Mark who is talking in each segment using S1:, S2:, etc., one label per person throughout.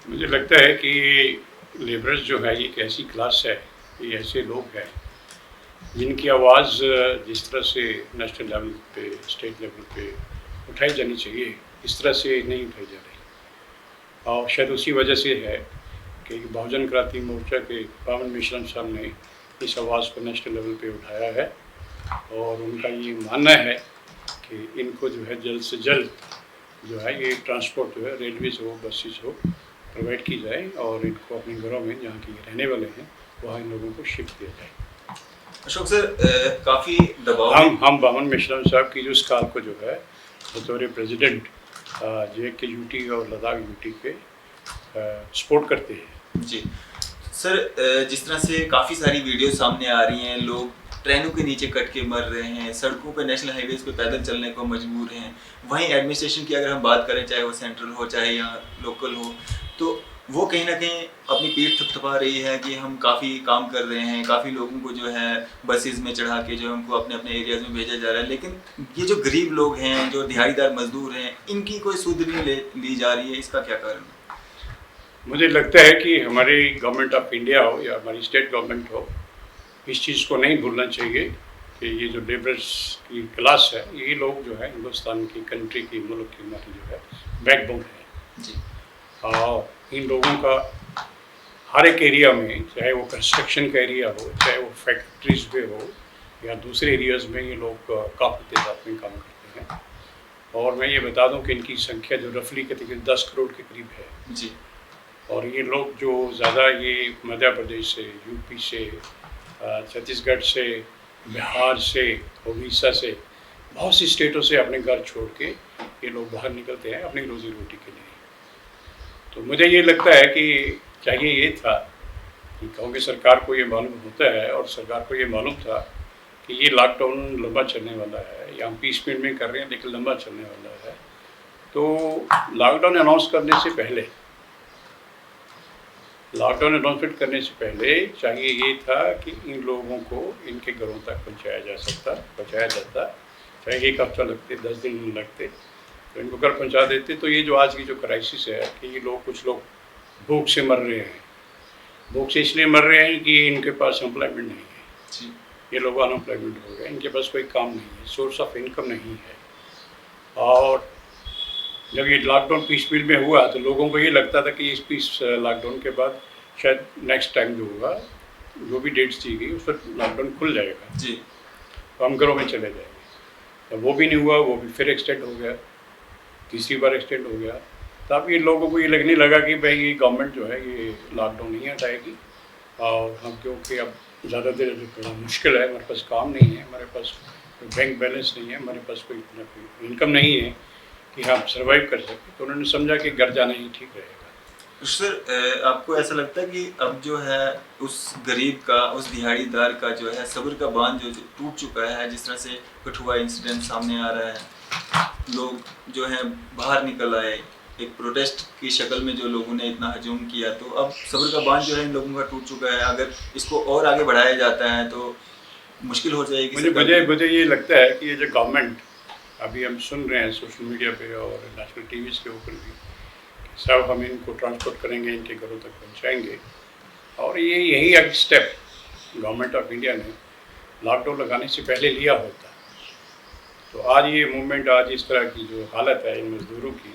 S1: मुझे लगता है कि लेबरर्स जो है ये एक ऐसी क्लास है, ये ऐसे लोग हैं जिनकी आवाज़ जिस तरह से नेशनल लेवल पे, स्टेट लेवल पे उठाई जानी चाहिए, इस तरह से नहीं उठाई जा रही। और शायद उसी वजह से है कि बहुजन क्रांति मोर्चा के पावन मिश्रा साहब ने इस आवाज़ को नेशनल लेवल पे उठाया है और उनका ये मानना है कि इनको जो है जल्द से जल्द जो है ये ट्रांसपोर्ट जो है रेलवेज हो, बसेस हो, प्रोवाइड की जाए और इनको अपने घरों में जहाँ के रहने वाले हैं वहाँ इन लोगों को शिफ्ट किया जाए।
S2: अशोक सर, काफ़ी दबाव
S1: हम बामन मिश्रा साहब की जो इस कॉल को जो है बतौर प्रेसिडेंट जे के यूटी और लद्दाख यूटी के सपोर्ट करते हैं।
S2: जी सर, जिस तरह से काफ़ी सारी वीडियो सामने आ रही हैं, लोग ट्रेनों के नीचे कट के मर रहे हैं, सड़कों पे नेशनल हाईवेज पे पैदल चलने को मजबूर हैं। वहीं एडमिनिस्ट्रेशन की अगर हम बात करें, चाहे वो सेंट्रल हो चाहे यहाँ लोकल हो, तो वो कहीं ना कहीं अपनी पीठ थपथपा रही है कि हम काफ़ी काम कर रहे हैं, काफ़ी लोगों को जो है बसेस में चढ़ा के जो उनको अपने अपने एरियाज़ में भेजा जा रहा है। लेकिन ये जो गरीब लोग हैं, जो दिहाड़ीदार मजदूर हैं, इनकी कोई सुध नहीं ली जा रही है। इसका क्या कारण है?
S1: मुझे लगता है कि हमारी गवर्नमेंट ऑफ इंडिया हो या हमारी स्टेट गवर्नमेंट हो, इस चीज़ को नहीं भूलना चाहिए कि ये जो लेबरर्स की क्लास है, ये लोग जो है हिंदुस्तान की कंट्री की, मुल्क की हमारी जो है बैकबोन है
S2: जी।
S1: और इन लोगों का हर एक एरिया में, चाहे वो कंस्ट्रक्शन का एरिया हो, चाहे वो फैक्ट्रीज पे हो या दूसरे एरियाज़ में, ये लोग काफ़ी तादाद में काम करते हैं। और मैं ये बता दूं कि इनकी संख्या जो रफली के तकरीबन 10 करोड़ के करीब है
S2: जी।
S1: और ये लोग जो ज़्यादा ये मध्य प्रदेश से, यूपी से, छत्तीसगढ़ से, बिहार से, उड़ीसा से, बहुत सी स्टेटों से अपने घर छोड़ के ये लोग बाहर निकलते हैं अपनी रोज़ी रोटी के लिए। तो मुझे ये लगता है कि चाहिए ये था कि क्योंकि सरकार को ये मालूम होता है और सरकार को ये मालूम था कि ये लॉकडाउन लंबा चलने वाला है, या हम 20 मिनट में कर रहे हैं लेकिन लंबा चलने वाला है, तो लॉकडाउन अनाउंस करने से पहले, लॉकडाउन अनाउंसमेंट करने से पहले चाहिए ये था कि इन लोगों को इनके घरों तक पहुंचाया जाता, चाहे एक हफ्ता लगते, 10 दिन लगते, तो इनको घर पहुंचा देते। तो ये जो आज की जो क्राइसिस है कि ये लोग, कुछ लोग भूख से मर रहे हैं, भूख से इसलिए मर रहे हैं कि इनके पास एम्प्लॉयमेंट नहीं है, ये लोग अनएम्प्लॉयमेंट हो गए, इनके पास कोई काम नहीं है, सोर्स ऑफ इनकम नहीं है। और जब ये लॉकडाउन पीस पील में हुआ तो लोगों को ये लगता था कि इस लॉकडाउन के बाद शायद नेक्स्ट टाइम जो होगा, जो भी डेट्स दी गई उस पर लॉकडाउन खुल जाएगा
S2: जी।
S1: तो हम घरों में चले जाएंगे। तो वो भी नहीं हुआ, वो भी फिर एक्सटेंड हो गया, तीसरी बार एक्सटेंड हो गया। तो अब ये लोगों को ये लगने लगा कि भाई ये गवर्नमेंट जो है ये लॉकडाउन नहीं हटाएगी और हम, क्योंकि अब ज़्यादा देर बड़ा मुश्किल है, हमारे पास काम नहीं है, हमारे पास कोई बैंक बैलेंस नहीं है, हमारे पास कोई इतना कोई इनकम नहीं है कि हम सर्वाइव कर सकें, तो उन्होंने समझा कि घर जाना ही ठीक रहेगा।
S2: सर, आपको ऐसा लगता है कि अब जो है उस गरीब का, उस दिहाड़ीदार का जो है सब्र का बांध जो टूट चुका है? जिस तरह से कठुआ इंसिडेंट सामने आ रहा है, लोग जो है बाहर निकल आए, एक प्रोटेस्ट की शक्ल में जो लोगों ने इतना हजूम किया, तो अब सब्र का बांध जो है इन लोगों का टूट चुका है। अगर इसको और आगे बढ़ाया जाता है तो मुश्किल हो जाएगी।
S1: मुझे ये लगता है कि ये जो गवर्नमेंट, अभी हम सुन रहे हैं सोशल मीडिया पे और नेशनल टीवीज़ के ऊपर भी, सब हम इनको ट्रांसपोर्ट करेंगे, इनके घरों तक पहुंचाएंगे, और ये यही एक स्टेप गवर्नमेंट ऑफ इंडिया ने लॉकडाउन लगाने से पहले लिया होता, तो आज ये मूवमेंट, आज इस तरह की जो हालत है इन मज़दूरों की,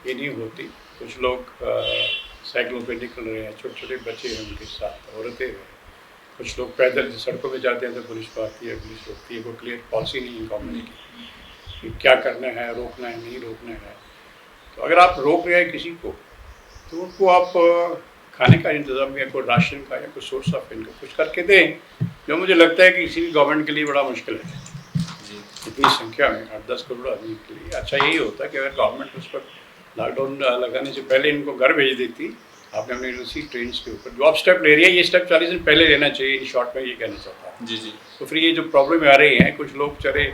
S1: ये नहीं होती। कुछ लोग साइकिलों पे निकल रहे हैं, छोटे छोटे बच्चे हैं, उनके साथ औरतें हैं, कुछ लोग पैदल सड़कों पे जाते हैं तो पुलिस आती है, पुलिस रोकती है। कोई क्लियर पॉलिसी नहीं है गवर्नमेंट की कि क्या करना है, रोकना है, नहीं रोकना है। तो अगर आप रोक रहे हैं किसी को, तो उनको आप खाने का इंतज़ाम या कोई राशन का या कोई सोर्स ऑफ इनकम कुछ करके दें, जो मुझे लगता है कि किसी भी गवर्नमेंट के लिए बड़ा मुश्किल है
S2: जी।
S1: इतनी संख्या में 8-10 करोड़ आदमी के लिए। अच्छा यही होता कि अगर गवर्नमेंट उस पर लॉकडाउन लगाने से पहले इनको घर भेज देती, आपने अपनी रूसी ट्रेन के ऊपर जो आप स्टेप ले रही है, ये स्टेप 40 दिन पहले लेना चाहिए, इन शॉर्ट में ये कहना चाहता हूँ।
S2: जी जी।
S1: तो फिर ये जो प्रॉब्लम आ रही हैं, कुछ लोग चले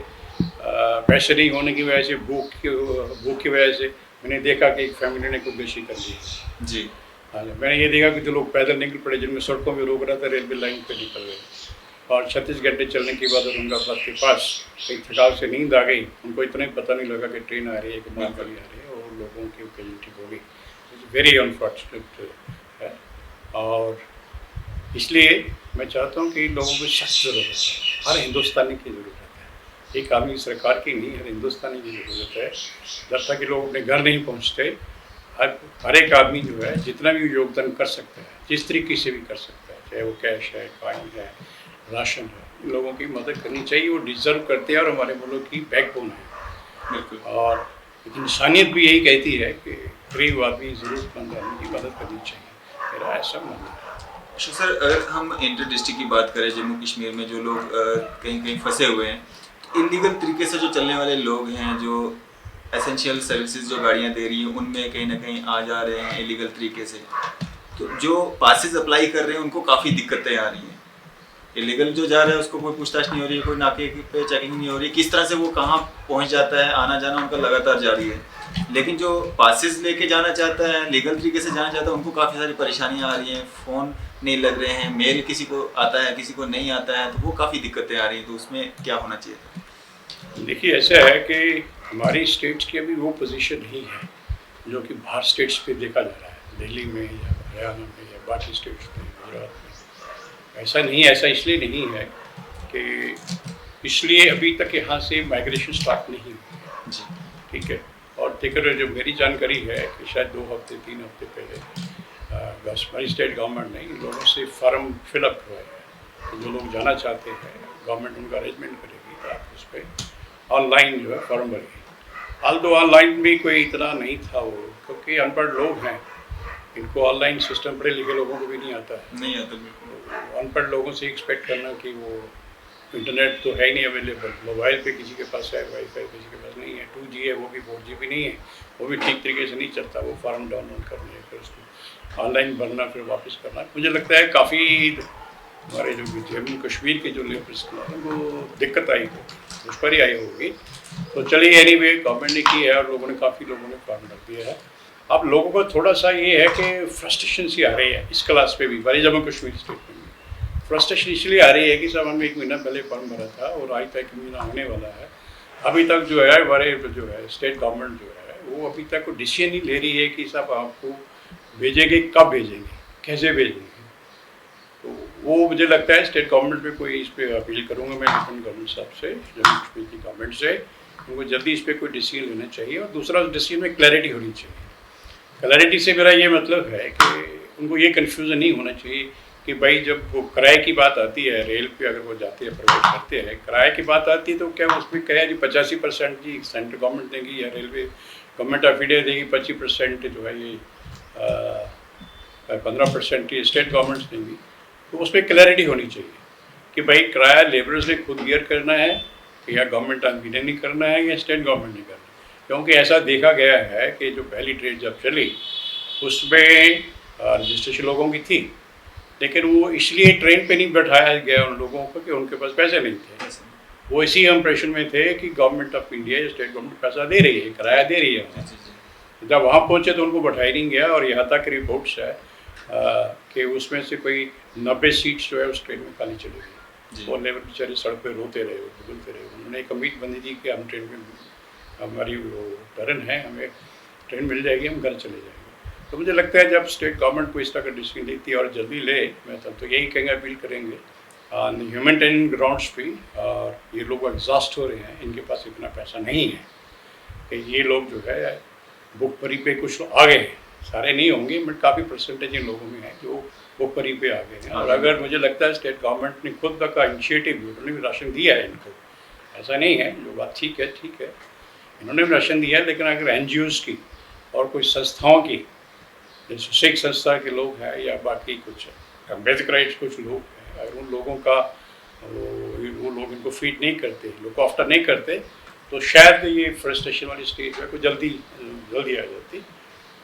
S1: पैसे नहीं होने की वजह से, भूख की वजह से, मैंने देखा कि एक फैमिली ने खुदकुशी कर ली
S2: जी।
S1: हाँ, मैंने ये देखा कि जो लोग पैदल निकल पड़े, जिनमें सड़कों में रोक रहा था, रेलवे लाइन पे निकल गए, और 36 घंटे चलने के बाद औरंगाबाद के पास कहीं थकाव से नींद आ गई, उनको इतना ही पता नहीं लगा कि ट्रेन आ रही है कि मालगाड़ी आ रही है, और लोगों की कैजुअल्टी हो गई। वेरी अनफॉर्चुनेट है। और इसलिए मैं चाहता हूँ कि लोगों को सख्त ज़रूरत है, हर हिंदुस्तानी की ज़रूरत है, एक आदमी सरकार की नहीं, हर हिंदुस्तानी की ज़रूरत है। जब तक कि लोग अपने घर नहीं पहुँचते, हर एक आदमी जो है जितना भी योगदान कर सकता है, जिस तरीके से भी कर सकता है, चाहे वो कैश है, कॉइन है, राशन है, लोगों की मदद करनी चाहिए। वो डिज़र्व करते हैं और हमारे मुल्क की बैकबोन है।
S2: बिल्कुल।
S1: और इंसानियत भी यही कहती है कि गरीब आदमी, ज़रूरतमंद आदमी की मदद करनी चाहिए, मेरा ऐसा मानना है।
S2: सर, अगर हम इंटर डिस्ट्रिक्ट की बात करें, जम्मू कश्मीर में जो लोग कहीं कहीं फंसे हुए हैं, इलीगल तरीके से जो चलने वाले लोग हैं, जो एसेंशियल सर्विसेज जो गाड़ियां दे रही हैं, उनमें कहीं ना कहीं आ जा रहे हैं इलीगल तरीके से, तो जो पासेस अप्लाई कर रहे हैं उनको काफ़ी दिक्कतें आ रही हैं। इलीगल जो जा रहा है उसको कोई पूछताछ नहीं हो रही है, कोई नाके पे चेकिंग नहीं हो रही, किस तरह से वो कहाँ पहुँच जाता है, आना जाना उनका लगातार जारी है। लेकिन जो पासेस लेके जाना चाहता है, लीगल तरीके से जाना चाहता है, उनको काफ़ी सारी परेशानियाँ आ रही हैं, फ़ोन नहीं लग रहे हैं, मेल किसी को आता है किसी को नहीं आता है, तो वो काफ़ी दिक्कतें आ रही हैं। तो उसमें क्या होना चाहिए?
S1: देखिए, ऐसा है कि हमारी स्टेट्स की अभी वो पोजीशन नहीं है जो कि बाहर स्टेट्स पे देखा जा रहा है, दिल्ली में या हरियाणा में या बाकी स्टेट्स में, गुजरात में। ऐसा नहीं है, ऐसा इसलिए नहीं है कि इसलिए अभी तक यहाँ से माइग्रेशन स्टार्ट नहीं हुई है
S2: जी।
S1: ठीक है। और देखकर जो मेरी जानकारी है कि शायद 2 हफ्ते 3 हफ्ते पहले हमारी स्टेट गवर्नमेंट ने इन लोगों से फॉर्म फिलअप करवाया है। तो जो लोग जाना चाहते हैं, गवर्नमेंट उनका अरेंजमेंट करेगी तो आप उस पर ऑनलाइन जो है फॉर्म भरेगी। हाल तो ऑनलाइन भी कोई इतना नहीं था वो, क्योंकि अनपढ़ लोग हैं, इनको ऑनलाइन सिस्टम पढ़े लिखे लोगों को भी नहीं आता है।
S2: नहीं आता बिल्कुल।
S1: अनपढ़ लोगों से एक्सपेक्ट करना कि वो इंटरनेट तो है ही नहीं अवेलेबल, मोबाइल पे किसी के पास है, वाईफाई किसी के पास नहीं है, 2G है वो भी 4G भी नहीं है, वो भी ठीक तरीके से नहीं चलता। वो फॉर्म डाउनलोड करने, फिर उसको ऑनलाइन भरना, फिर वापस करना। मुझे लगता है काफ़ी हमारे जो जम्मू कश्मीर के जो लेबर्स हैं वो दिक्कत आई होगी, दुश्वारी आई होगी। तो चलिए, एनीवे गवर्नमेंट ने की है और लोगों ने काफ़ी लोगों ने फॉर्म भर दिया है। अब लोगों को थोड़ा सा ये है कि फ्रस्ट्रेशन सी आ रही है इस क्लास पे भी, हमारे जम्मू कश्मीर स्टेट में भी फ्रस्ट्रेशन इसलिए आ रही है कि साहब हमने 1 महीना पहले फॉर्म भरा था और आज तक 1 महीना होने वाला है, अभी तक जो है हमारे जो है स्टेट गवर्नमेंट जो है वो अभी तक कोई डिसीजन नहीं ले रही है कि साहब आपको भेजेंगे, कब भेजेंगे, कैसे भेजेंगे। तो वो मुझे लगता है स्टेट गवर्नमेंट पे कोई इस पर अपील करूँगा मैं डिफरेंट गवर्नमेंट साहब से, जम्मू कश्मीर की गवर्नमेंट से, उनको जल्दी इस पर कोई डिसीजन लेना चाहिए। और दूसरा, उस डिसीजन में क्लैरिटी होनी चाहिए। क्लैरिटी से मेरा ये मतलब है कि उनको ये कन्फ्यूज़न नहीं होना चाहिए कि भाई जब वो किराए की बात आती है, रेल पे अगर वो जाते हैं, प्रोवाइड करते हैं, किराए की बात आती है तो क्या उसमें कहे जी 85% जी सेंट्रल गवर्नमेंट देगी या रेलवे गवर्नमेंट ऑफ इंडिया देगी, 25% जो है ये 15% ये स्टेट गवर्नमेंट्स देंगी। तो उसमें क्लैरिटी होनी चाहिए कि भाई किराया लेबरर्स ने खुद बियर करना है या गवर्नमेंट ऑफ इंडिया ने करना है या स्टेट गवर्नमेंट ने करना है। क्योंकि ऐसा देखा गया है कि जो पहली ट्रेन जब चली उसमें रजिस्ट्रेशन लोगों की थी, लेकिन वो इसलिए ट्रेन पे नहीं बैठाया गया उन लोगों को कि उनके पास पैसे नहीं थे। वो इसी इंप्रेशन में थे कि गवर्नमेंट ऑफ इंडिया या स्टेट गवर्नमेंट पैसा दे रही है, किराया दे रही है। जब वहाँ पहुँचे तो उनको बैठाया नहीं गया और यहाँ तक रिपोर्ट्स है कि उसमें से कोई 90 सीट्स जो है उस ट्रेन में खाली चली गई। वो लेबर बेचारे सड़क पे रोते रहे, बदलते रहे। उन्होंने एक उम्मीद बंदी थी कि हम ट्रेन में, हमारी वो टर्न है, हमें ट्रेन मिल जाएगी, हम घर चले जाएंगे। तो मुझे लगता है जब स्टेट गवर्नमेंट को इस तरह का डिसीजन लेती है और जल्दी ले, मैं तब तो यही कहेंगे, अपील करेंगे ह्यूमैनिटेरियन ग्राउंड्स पे। और ये लोग एग्जॉस्ट हो रहे हैं, इनके पास इतना पैसा नहीं है कि ये लोग जो है बुक परी पे, कुछ लोग आ गए हैं, सारे नहीं होंगे बट काफ़ी परसेंटेज इन लोगों में है जो बुक परी पे आ गए हैं। और अगर मुझे लगता है स्टेट गवर्नमेंट ने खुद का इनिशिएटिव, उन्होंने भी राशन दिया है इनको, ऐसा नहीं है, जो बात ठीक है, इन्होंने भी राशन दिया है। लेकिन अगर NGOs की और कोई संस्थाओं की, जैसे सिख संस्था के लोग हैं या बाकी कुछ अम्बेडकराइट्स कुछ लोग हैं, अगर उन लोगों का वो लोग इनको फीड नहीं करते, लोग आफ्टर नहीं करते, तो शायद ये फ्रस्ट्रेशन वाली स्टेज है, जल्दी आ जाती।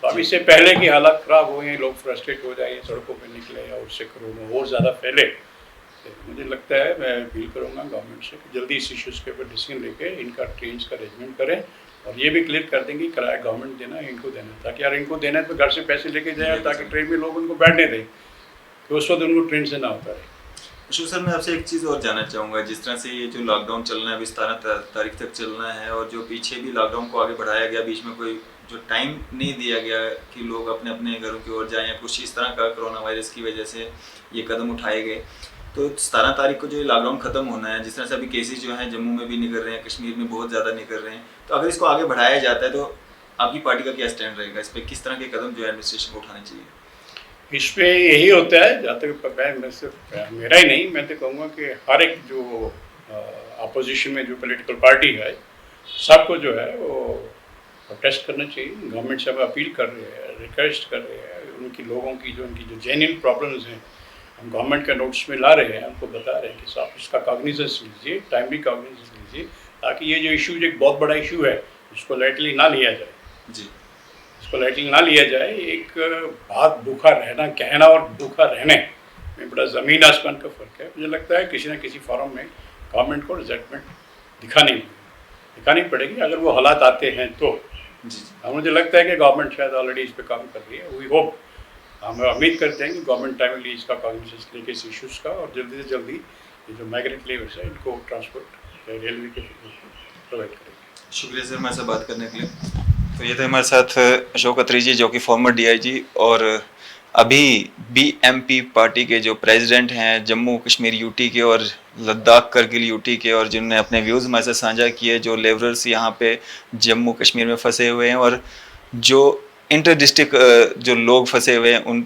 S1: तो अब इससे पहले कि हालात ख़राब हो, लोग फ्रस्ट्रेट हो जाए, सड़कों पे निकले और उससे कोरोना और ज़्यादा फैले, तो मुझे लगता है, मैं अपील करूँगा गवर्नमेंट से कि जल्दी इस इश्यूज़ के ऊपर डिसीजन लेके इनका ट्रेन का अरेंजमेंट करें और ये भी क्लियर कर देंगे किराया गवर्नमेंट देना है, इनको देना है, ताकि यार इनको देना है तो घर से पैसे लेके जाए, ताकि ट्रेन में लोग उनको बैठने दें कि उस वक्त उनको ट्रेन से ना होता रहे।
S2: अशोक सर, मैं आपसे एक चीज़ और जानना चाहूँगा। जिस तरह से ये जो लॉकडाउन चलना है, अभी 17 तारीख तक चलना है, और जो पीछे भी लॉकडाउन को आगे बढ़ाया गया, बीच में कोई जो टाइम नहीं दिया गया कि लोग अपने अपने घरों की ओर जाएं या कुछ इस तरह का कोरोना वायरस की वजह से ये कदम उठाए गए। तो 17 तारीख को जो ये लॉकडाउन खत्म होना है, जिस तरह से अभी केसेस जो हैं जम्मू में भी निकल रहे हैं, कश्मीर में बहुत ज़्यादा निकल रहे हैं, तो अगर इसको आगे बढ़ाया जाता है तो आपकी पार्टी का क्या स्टैंड रहेगा इस पर? किस तरह के कदम जो है एडमिनिस्ट्रेशन को उठाने चाहिए?
S1: इस पे यही होता है, जहाँ तक मैं सिर्फ मेरा ही नहीं, मैं तो कहूँगा कि हर एक जो अपोजिशन में जो पॉलिटिकल पार्टी है, सबको जो है वो प्रोटेस्ट करना चाहिए। गवर्नमेंट से हम अपील कर रहे हैं, रिक्वेस्ट कर रहे हैं, उनकी लोगों की जो जेन्युइन प्रॉब्लम्स हैं हम गवर्नमेंट के नोट्स में ला रहे हैं, उनको बता रहे हैं कि साहब इसका कॉग्निजेंस लीजिए, टाइमली कॉग्निजेंस लीजिए, ताकि ये जो इशू एक बहुत बड़ा इशू है उसको लाइटली ना लिया जाए
S2: जी,
S1: इसको लाइटली ना लिया जाए। एक बात भूखा रहना कहना और भूखा रहने में बड़ा ज़मीन आसमान का फ़र्क है। मुझे लगता है किसी न किसी फॉरम में गवर्नमेंट को रिजल्टमेंट दिखानी पड़ेगी अगर वो हालात आते हैं तो।
S2: जी,
S1: और मुझे लगता है कि गवर्नमेंट शायद ऑलरेडी इस पर काम कर रही है। वी होप, हम उम्मीद करते हैं कि गवर्नमेंट टाइमली इसका कॉग्निजेंस लेके इस इशूज़ का, और जल्दी से जल्दी ये जो माइग्रेंट लेबर्स है इनको ट्रांसपोर्ट रेलवे के प्रोवाइड करेंगे।
S2: शुक्रिया सर हमारे साथ बात करने के लिए। तो ये थे हमारे साथ अशोक अत्री जी, जो कि फॉर्मर डीआईजी और अभी बीएमपी पार्टी के जो प्रेसिडेंट हैं जम्मू कश्मीर यूटी के और लद्दाख करगिल यूटी के, और जिन्होंने अपने व्यूज़ हमारे साथ साझा किए, जो लेबरर्स यहाँ पे जम्मू कश्मीर में फंसे हुए हैं और जो इंटर डिस्ट्रिक्ट जो लोग फंसे हुए हैं उन